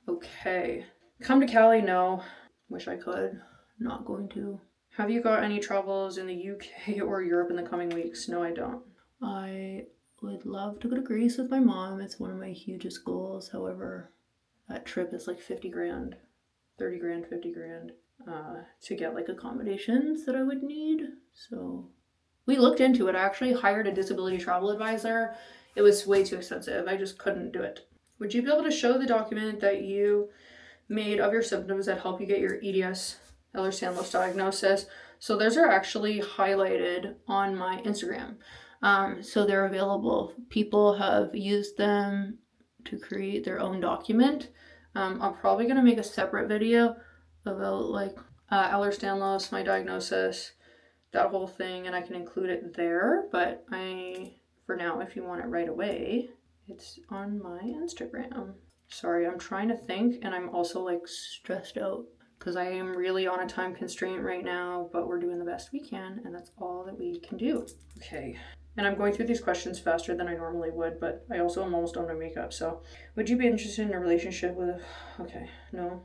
Okay. Come to Cali, no. Wish I could. Not going to. Have you got any travels in the UK or Europe in the coming weeks? No, I don't. I would love to go to Greece with my mom. It's one of my hugest goals. However, that trip is like 50 grand, 30 grand, 50 grand to get like accommodations that I would need. So we looked into it. I actually hired a disability travel advisor. It was way too expensive. I just couldn't do it. Would you be able to show the document that you made of your symptoms that help you get your EDS, Ehlers-Danlos diagnosis? So those are actually highlighted on my Instagram. So they're available. People have used them to create their own document. I'm probably going to make a separate video about like Ehlers-Danlos, my diagnosis, that whole thing, and I can include it there. But for now, if you want it right away, it's on my Instagram. Sorry, I'm trying to think, and I'm also like stressed out because I am really on a time constraint right now, but we're doing the best we can, and that's all that we can do. Okay. And I'm going through these questions faster than I normally would, but I also am almost done my makeup. So, would you be interested in a relationship with okay, no.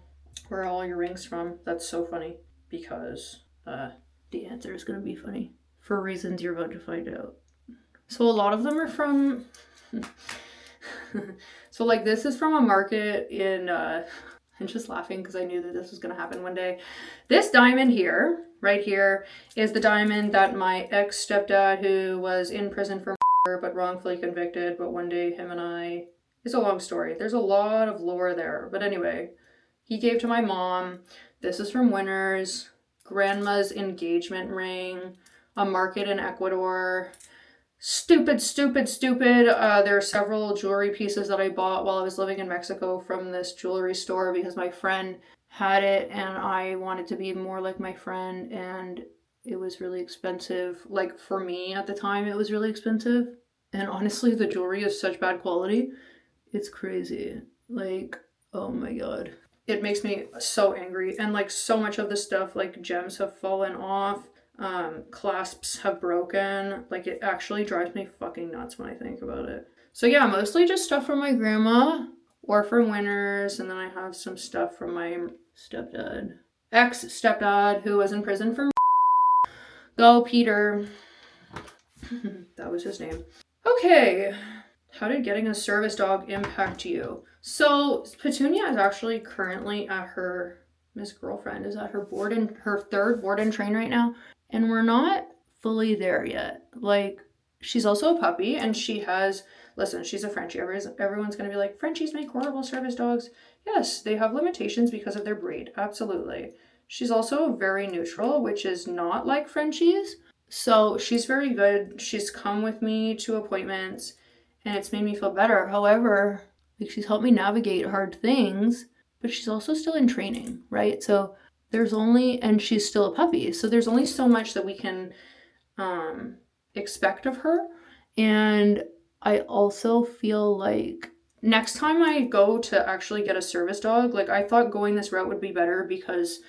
Where are all your rings from? That's so funny because the answer is going to be funny for reasons you're about to find out. So a lot of them are from, so like this is from a market in, I'm just laughing because I knew that this was going to happen one day. This diamond here, right here, is the diamond that my ex-stepdad, who was in prison for but wrongfully convicted, but one day him and I, it's a long story. There's a lot of lore there. But anyway, he gave to my mom. This is from Winners. Grandma's engagement ring. A market in Ecuador. Stupid. There are several jewelry pieces that I bought while I was living in Mexico from this jewelry store because my friend had it and I wanted to be more like my friend, and it was really expensive. Like for me at the time, it was really expensive. And honestly, the jewelry is such bad quality. It's crazy. Like, oh my God. It makes me so angry. And like so much of the stuff, like gems have fallen off. Clasps have broken. Like it actually drives me fucking nuts when I think about it. So yeah, mostly just stuff from my grandma or from Winners, and then I have some stuff from my ex-stepdad, who was in prison for Go Peter. That was his name. Okay, how did getting a service dog impact you? So Petunia is actually currently at Miss Girlfriend is at her third board and train right now. And we're not fully there yet. Like, she's also a puppy, and she's a Frenchie. Everyone's going to be like, Frenchies make horrible service dogs. Yes, they have limitations because of their breed. Absolutely. She's also very neutral, which is not like Frenchies. So she's very good. She's come with me to appointments, and it's made me feel better. However, like, she's helped me navigate hard things, but she's also still in training, right? So and she's still a puppy, so there's only so much that we can expect of her. And I also feel like next time I go to actually get a service dog, like I thought going this route would be better because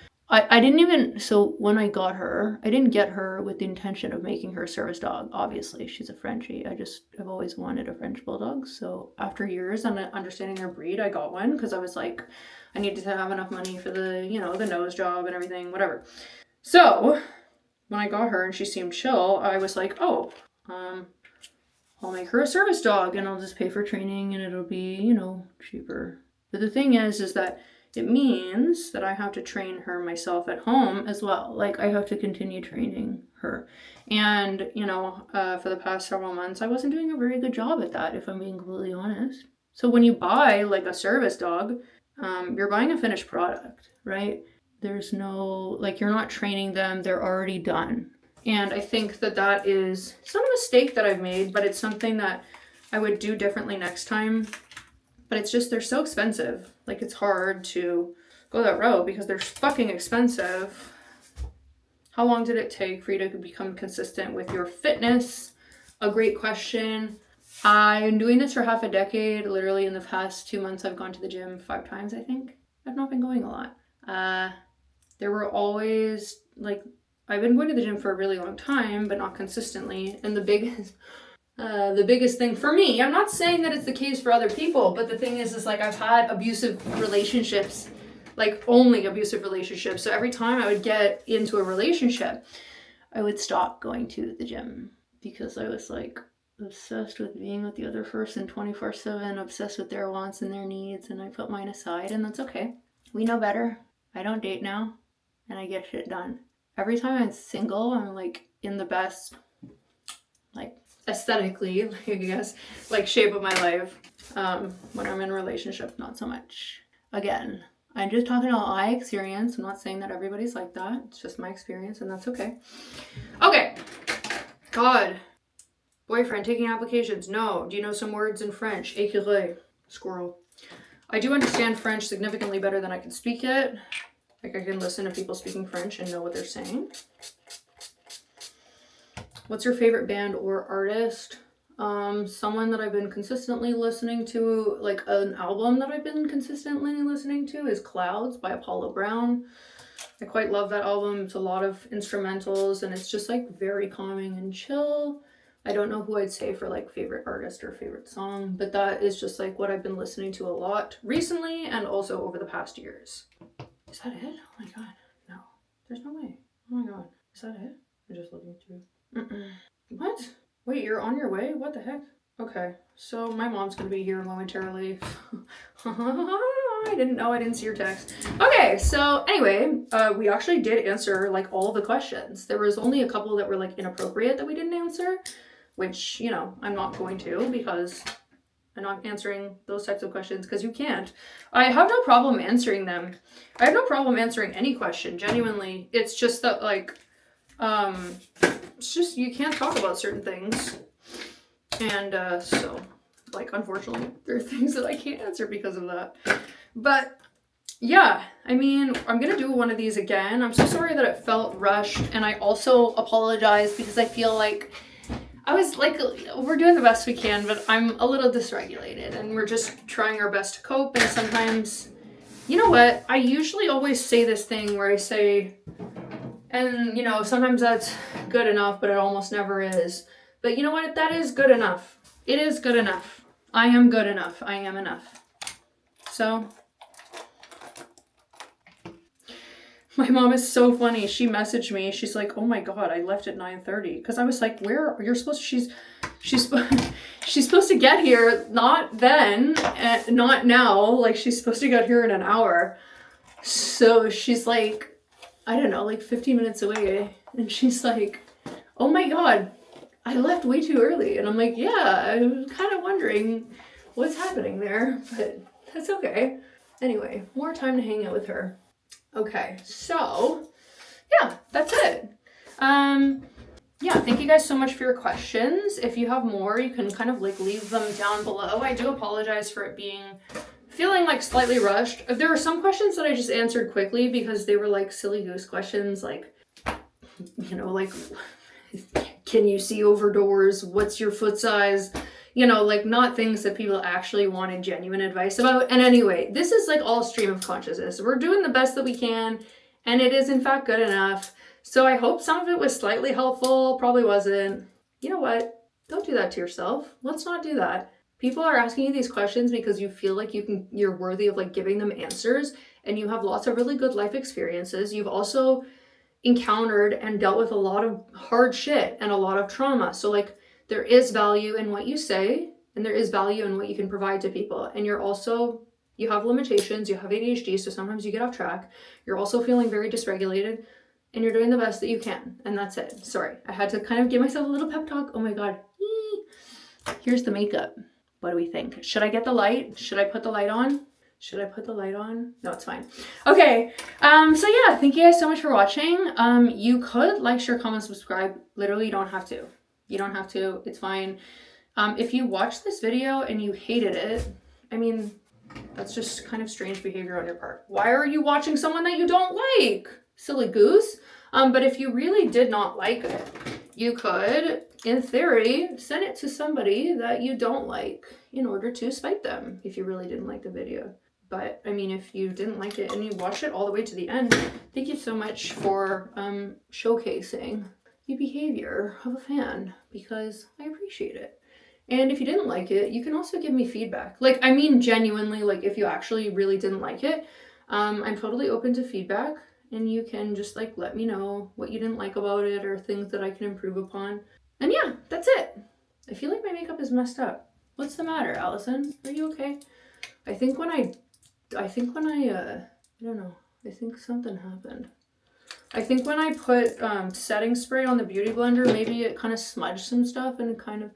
so when I got her, I didn't get her with the intention of making her a service dog. Obviously, she's a Frenchie. I've always wanted a French bulldog. So after years and understanding their breed, I got one because I was like, I needed to have enough money for the nose job and everything, whatever. So when I got her and she seemed chill, I was like, oh, I'll make her a service dog and I'll just pay for training and it'll be, cheaper. But the thing is that it means that I have to train her myself at home as well. Like, I have to continue training her. And, for the past several months, I wasn't doing a very good job at that, if I'm being completely honest. So when you buy, like, a service dog, you're buying a finished product, right? There's no, like, you're not training them. They're already done. And I think that that is, it's not a mistake that I've made, but it's something that I would do differently next time. But it's just, they're so expensive. Like, it's hard to go that route because they're fucking expensive. How long did it take for you to become consistent with your fitness? A great question. I'm doing this for half a decade. Literally in the past 2 months, I've gone to the gym 5 times, I think. I've not been going a lot. There were always, like, I've been going to the gym for a really long time, but not consistently. And the biggest thing for me, I'm not saying that it's the case for other people, but the thing is like, I've had abusive relationships, like only abusive relationships. So every time I would get into a relationship, I would stop going to the gym because I was like obsessed with being with the other person 24/7, obsessed with their wants and their needs, and I put mine aside, and that's okay. We know better. I don't date now, and I get shit done. Every time I'm single, I'm like in the best, like aesthetically, I guess, like shape of my life. When I'm in a relationship, not so much. Again, I'm just talking about my experience. I'm not saying that everybody's like that. It's just my experience, and that's okay. Okay. God. Boyfriend, taking applications. No. Do you know some words in French? Écureuil. Squirrel. I do understand French significantly better than I can speak it. Like, I can listen to people speaking French and know what they're saying. What's your favorite band or artist? Someone that I've been consistently listening to, like an album that I've been consistently listening to is Clouds by Apollo Brown. I quite love that album. It's a lot of instrumentals and it's just like very calming and chill. I don't know who I'd say for like favorite artist or favorite song, but that is just like what I've been listening to a lot recently and also over the past years. Is that it? Oh my god, no. There's no way. Oh my god. Is that it? I'm just looking through. What? Wait, you're on your way? What the heck? Okay, so my mom's gonna be here momentarily. I didn't know. I didn't see your text. Okay, so anyway, we actually did answer like all of the questions. There was only a couple that were like inappropriate that we didn't answer, which, you know, I'm not going to because I'm not answering those types of questions because you can't. I have no problem answering them. I have no problem answering any question, genuinely. It's just that like, it's just, you can't talk about certain things. And so, like, unfortunately, there are things that I can't answer because of that. But, yeah, I mean, I'm going to do one of these again. I'm so sorry that it felt rushed. And I also apologize because I feel like I was like, we're doing the best we can, but I'm a little dysregulated. And we're just trying our best to cope. And sometimes, you know what? I usually always say this thing where I say... And, you know, sometimes that's good enough, but it almost never is. But you know what? That is good enough. It is good enough. I am good enough. I am enough. So, my mom is so funny. She messaged me. She's like, oh my god, I left at 9:30. Because I was like, where? You're supposed to... She's supposed to get here, not then, not now. Like, she's supposed to get here in an hour. So she's like... I don't know, like 15 minutes away. And she's like, oh my god, I left way too early. And I'm like, yeah, I was kind of wondering what's happening there, but that's okay. Anyway, more time to hang out with her. Okay, so yeah, that's it. Yeah, thank you guys so much for your questions. If you have more, you can kind of like leave them down below. I do apologize for it feeling like slightly rushed. There were some questions that I just answered quickly because they were like silly goose questions, like, you know, like, can you see over doors? What's your foot size? You know, like not things that people actually wanted genuine advice about. And anyway, this is like all stream of consciousness. We're doing the best that we can, and it is in fact good enough. So I hope some of it was slightly helpful. Probably wasn't. You know what? Don't do that to yourself. Let's not do that. People are asking you these questions because you feel like you're worthy of like giving them answers, and you have lots of really good life experiences. You've also encountered and dealt with a lot of hard shit and a lot of trauma. So like there is value in what you say, and there is value in what you can provide to people. And you have limitations, you have ADHD, so sometimes you get off track. You're also feeling very dysregulated, and you're doing the best that you can. And that's it. Sorry, I had to kind of give myself a little pep talk. Oh my god. Here's the makeup. What do we think? Should I get the light? Should I put the light on? Should I put the light on? No, it's fine. Okay. So yeah, thank you guys so much for watching. You could like, share, comment, subscribe. Literally, you don't have to. You don't have to. It's fine. If you watched this video and you hated it, I mean, that's just kind of strange behavior on your part. Why are you watching someone that you don't like? Silly goose. But if you really did not like it, you could, in theory, send it to somebody that you don't like in order to spite them if you really didn't like the video. But I mean, if you didn't like it and you watched it all the way to the end, thank you so much for showcasing the behavior of a fan, because I appreciate it. And if you didn't like it, you can also give me feedback. Like, I mean, genuinely, like if you actually really didn't like it, I'm totally open to feedback, and you can just like let me know what you didn't like about it or things that I can improve upon. And yeah, that's it. I feel like my makeup is messed up. What's the matter, Allison? Are you okay? I think when I don't know, I think something happened. I think when I put setting spray on the beauty blender, maybe it kind of smudged some stuff, and it kind of,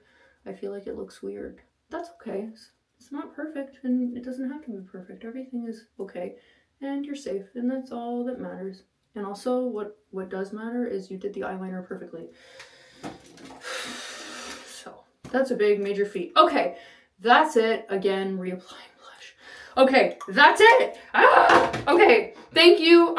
I feel like it looks weird. That's okay. It's not perfect, and it doesn't have to be perfect. Everything is okay, and you're safe, and that's all that matters. And also, what does matter is you did the eyeliner perfectly. So that's a big major feat. Okay, that's it. Again, reapplying blush. Okay, that's it. Okay, thank you.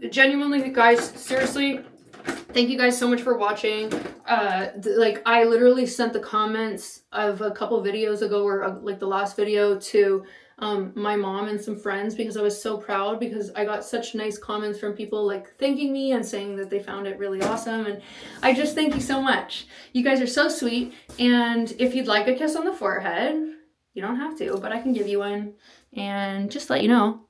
Genuinely, guys, seriously, thank you guys so much for watching. Like, I literally sent the comments of a couple videos ago, or like the last video, to my mom and some friends, because I was so proud, because I got such nice comments from people like thanking me and saying that they found it really awesome. And I just thank you so much. You guys are so sweet. And if you'd like a kiss on the forehead, you don't have to, but I can give you one. And just let you know,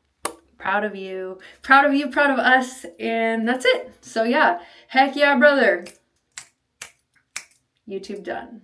proud of you, proud of you, proud of us. And that's it. So yeah, heck yeah, brother. YouTube done.